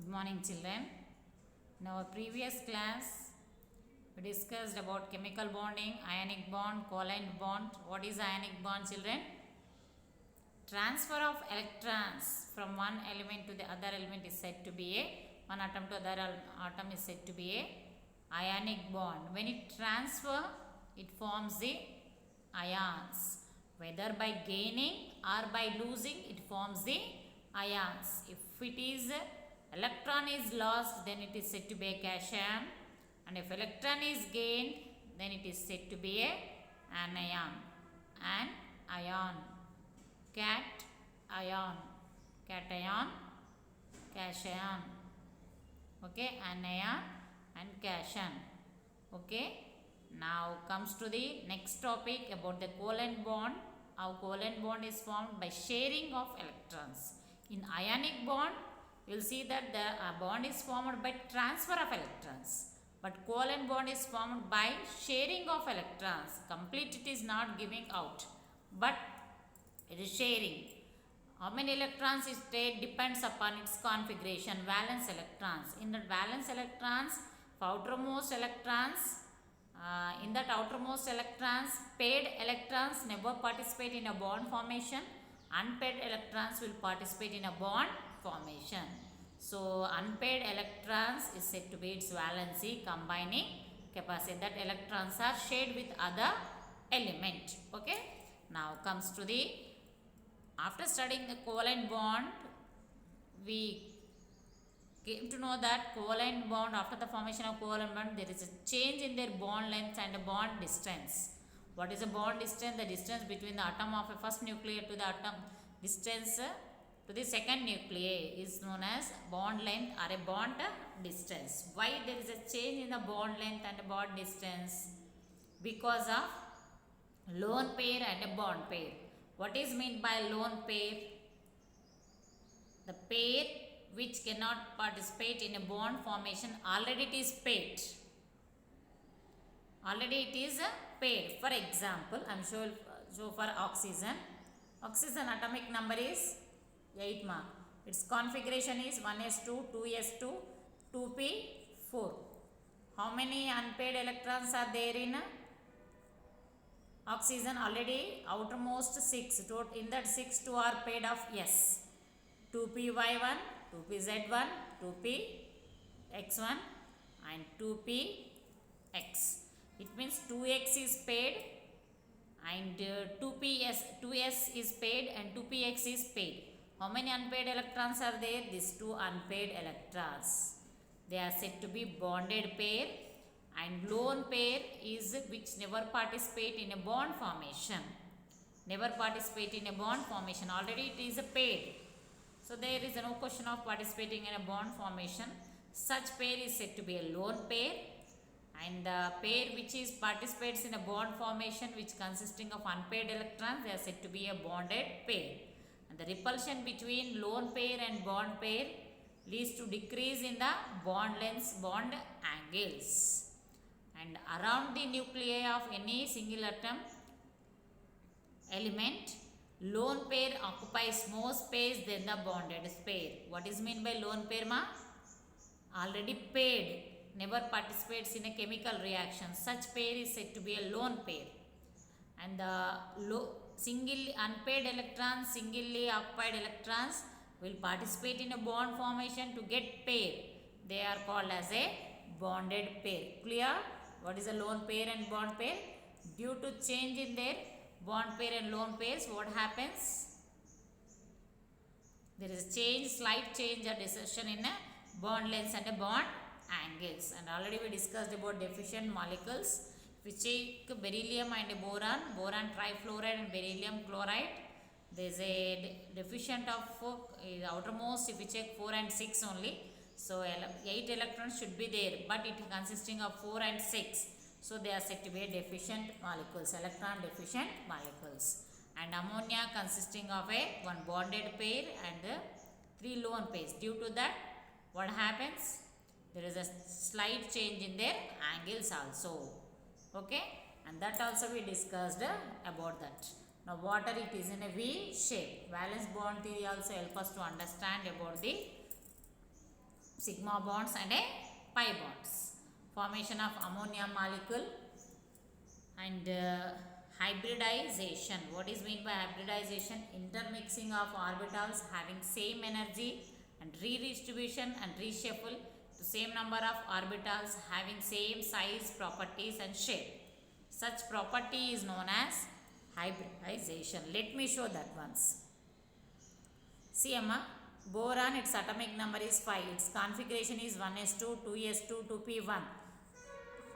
Good morning, children. In our previous class, we discussed about chemical bonding, ionic bond, covalent bond. What is ionic bond, children? Transfer of electrons from one element to the other element is said to be one atom to other atom is said to be a ionic bond. When it transfer, it forms the ions. Whether by gaining or by losing, it forms the ions. If it is electron is lost, then it is said to be a cation, and if electron is gained, then it is said to be a anion. An ion, cat ion, cation, cation. Okay, anion and cation. Okay, now comes to the next topic about the covalent bond. Our covalent bond is formed by sharing of electrons. In ionic bond, you will see that the bond is formed by transfer of electrons, but covalent bond is formed by sharing of electrons. Complete it is not giving out, but it is sharing. How many electrons it takes depends upon its configuration. Valence electrons. In the valence electrons, outermost electrons, paired electrons never participate in a bond formation. Unpaired electrons will participate in a bond formation. So unpaired electrons is said to be its valency combining capacity, that electrons are shared with other element. Okay. Now comes to the, after studying the covalent bond, we came to know that covalent bond, after the formation of covalent bond, there is a change in their bond length and a bond distance. What is a bond distance? The distance between the atom of a first nucleus to the atom distance to the second nucleus is known as bond length or a bond distance. Why there is a change in the bond length and bond distance? Because of lone pair and a bond pair. What is meant by lone pair? The pair which cannot participate in a bond formation, already it is paired. Already it is a pair. For example, I am show for oxygen. Oxygen atomic number is 8 mark. Its configuration is 1s2, 2s2, 2p4. How many unpaired electrons are there in oxygen? Already outermost 6. In that 6, 2 are paired of s. 2py1, 2pz1, 2px1 and 2px. It means 2x is paired and 2s is paired and 2px is paired. How many unpaired electrons are there? These 2 unpaired electrons. They are said to be bonded pair, and lone pair is which never participate in a bond formation. Never participate in a bond formation. Already it is a pair. So there is no question of participating in a bond formation. Such pair is said to be a lone pair, and the pair which is participates in a bond formation which consisting of unpaired electrons, they are said to be a bonded pair. And the repulsion between lone pair and bond pair leads to decrease in the bond lengths, bond angles. And around the nuclei of any single atom element, lone pair occupies more space than the bonded pair. What is meant by lone pair, ma? Already paired, never participates in a chemical reaction. Such pair is said to be a lone pair. And the singly unpaired electrons, singly occupied electrons will participate in a bond formation to get pair. They are called as a bonded pair. Clear? What is a lone pair and bond pair? Due to change in their bond pair and lone pairs, what happens? There is a change, slight change or desertion in a bond lengths and a bond angles. And already we discussed about deficient molecules. If we take beryllium and boron, boron trifluoride and beryllium chloride, there is a deficient of outermost, if we check 4 and 6 only. So 8 electrons should be there, but it consisting of 4 and 6. So they are said to be deficient molecules, electron deficient molecules. And ammonia consisting of one bonded pair and 3 lone pairs. Due to that, what happens? There is a slight change in their angles also. Okay, and that also we discussed about that. Now water, it is in a V shape. Valence bond theory also help us to understand about the sigma bonds and a pi bonds. Formation of ammonia molecule and hybridization. What is meant by hybridization? Intermixing of orbitals having same energy and redistribution and reshuffle to same number of orbitals having same size, properties and shape. Such property is known as hybridization. Let me show that once. See Amma, boron, its atomic number is 5. Its configuration is 1s2, 2s2, 2p1.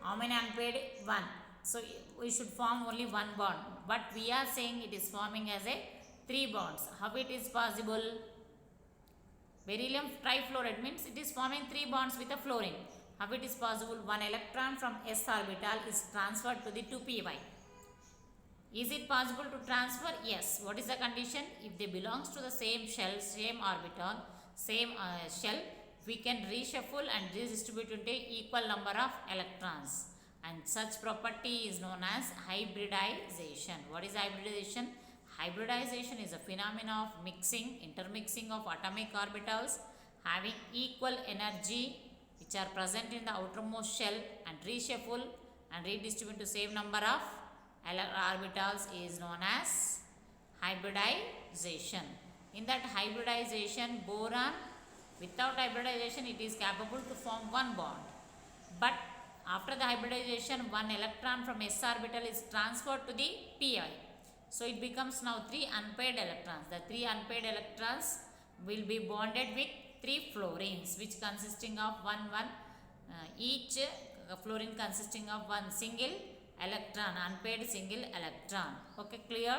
How many unpaired? 1. So we should form only one bond. But we are saying it is forming as a 3 bonds. How it is possible? Beryllium trifluoride means it is forming 3 bonds with a fluorine. How it is possible? One electron from s orbital is transferred to the 2p. Is it possible to transfer? Yes. What is the condition? If they belongs to the same shell, same orbital, same shell, we can reshuffle and redistribute into equal number of electrons. And such property is known as hybridization. What is hybridization? Hybridization is a phenomenon of mixing, intermixing of atomic orbitals having equal energy which are present in the outermost shell and reshuffle and redistribute to same number of orbitals is known as hybridization. In that hybridization, boron, without hybridization it is capable to form one bond. But after the hybridization, one electron from s orbital is transferred to the pi. So it becomes now 3 unpaired electrons. The 3 unpaired electrons will be bonded with 3 fluorines which consisting of each fluorine consisting of one single electron, unpaired single electron. Okay, clear?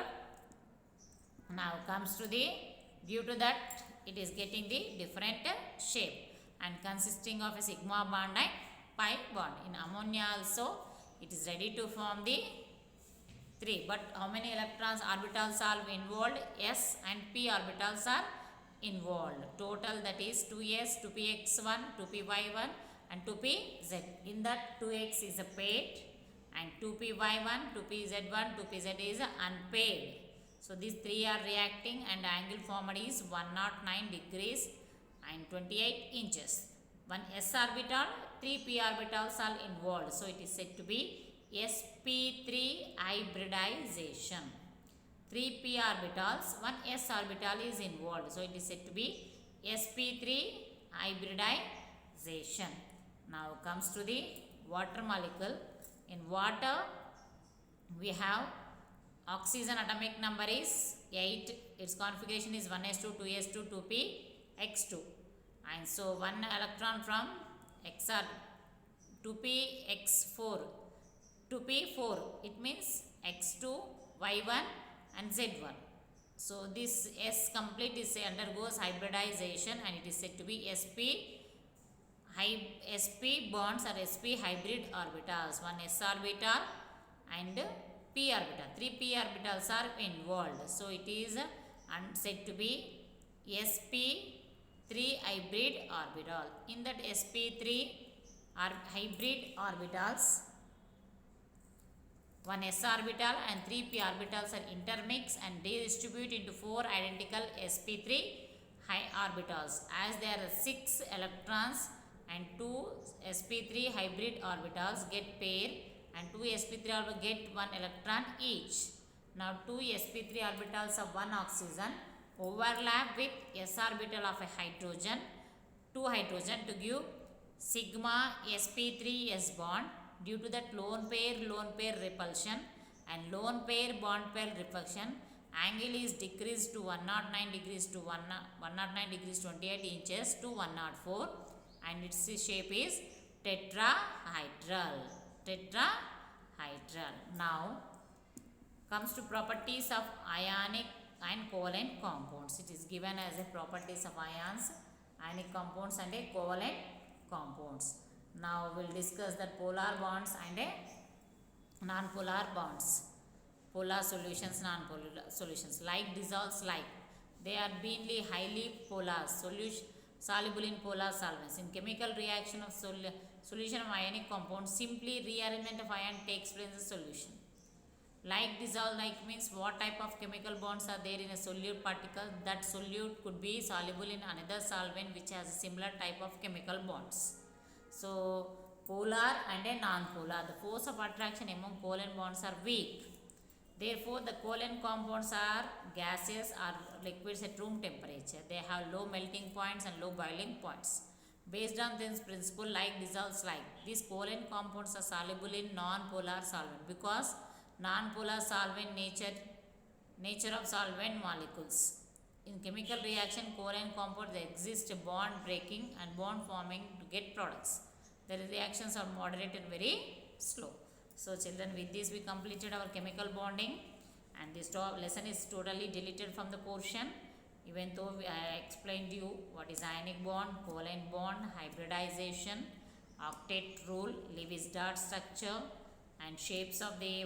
Now comes to the, due to that it is getting the different shape and consisting of a sigma bond and pi bond. In ammonia also it is ready to form the 3, but how many electrons orbitals are involved? S and p orbitals are involved. Total, that is 2s, 2px1, 2py1 and 2pz. In that 2x is a paired and 2py1, 2pz1, 2pz is unpaired. So these 3 are reacting and angle formed is 109 degrees and 28 inches. One s orbital, 3 p orbitals are involved. So it is said to be sp3 hybridization. 3 p orbitals, 1 s orbital is involved. So it is said to be sp3 hybridization. Now comes to the water molecule. In water we have oxygen atomic number is 8. Its configuration is 1s2, 2s2, 2px2. And so one electron from xr 2px4, 2p4, it means x2, y1 and z1. So this S complete is undergoes hybridization and it is said to be sp bonds or sp hybrid orbitals. One s orbital and p orbital. 3 p orbitals are involved. So it is said to be sp3 hybrid orbital. In that sp3 hybrid orbitals, one s orbital and 3 p orbitals are intermixed and they distribute into 4 identical sp3 orbitals. As there are 6 electrons and 2 sp3 hybrid orbitals get paired and 2 sp3 orbitals get 1 electron each. Now 2 sp3 orbitals of one oxygen overlap with s orbital of a hydrogen, 2 hydrogen, to give sigma sp3 s bond. Due to that lone pair repulsion and lone pair bond pair repulsion, angle is decreased to 109 degrees to 109 degrees 28 inches to 104 and its shape is tetrahedral. Now comes to properties of ionic and covalent compounds. It is given as a properties of ions, ionic compounds and a covalent compounds. Now we will discuss that polar bonds and non-polar bonds. Polar solutions, non-polar solutions. Like dissolves like. They are being highly polar, soluble in polar solvents. In chemical reaction of solution of ionic compounds, simply rearrangement of ion takes place in the solution. Like dissolve, like means what type of chemical bonds are there in a solute particle. That solute could be soluble in another solvent which has a similar type of chemical bonds. So polar and a non-polar, the force of attraction among covalent bonds are weak. Therefore the covalent compounds are gases or liquids at room temperature. They have low melting points and low boiling points. Based on this principle, like dissolves like, these covalent compounds are soluble in non-polar solvent because non-polar solvent nature of solvent molecules. In chemical reaction, covalent compounds exist bond breaking and bond forming to get products. The reactions are moderate and very slow. So children, with this we completed our chemical bonding, and this lesson is totally deleted from the portion. Even though I explained you what is ionic bond, covalent bond, hybridization, octet rule, Lewis dot structure, and shapes of the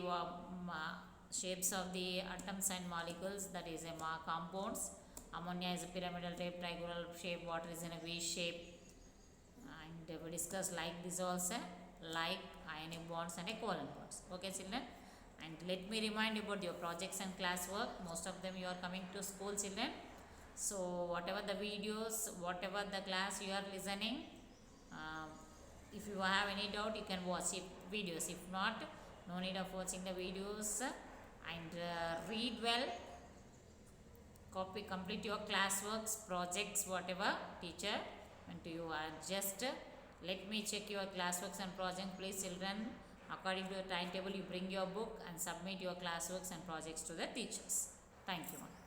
atoms and molecules, that is a compounds. Ammonia is a pyramidal shape, trigonal shape, water is in a V shape, and we discuss like this also, like ionic bonds and a covalent bonds. Okay children, and let me remind you about your projects and classwork. Most of them you are coming to school children, so whatever the videos, whatever the class you are listening, if you have any doubt you can watch videos. If not, no need of watching the videos, and read well, complete your classworks, projects, whatever teacher and to you are just let me check your classworks and projects. Please children, according to your timetable you bring your book and submit your classworks and projects to the teachers. Thank you.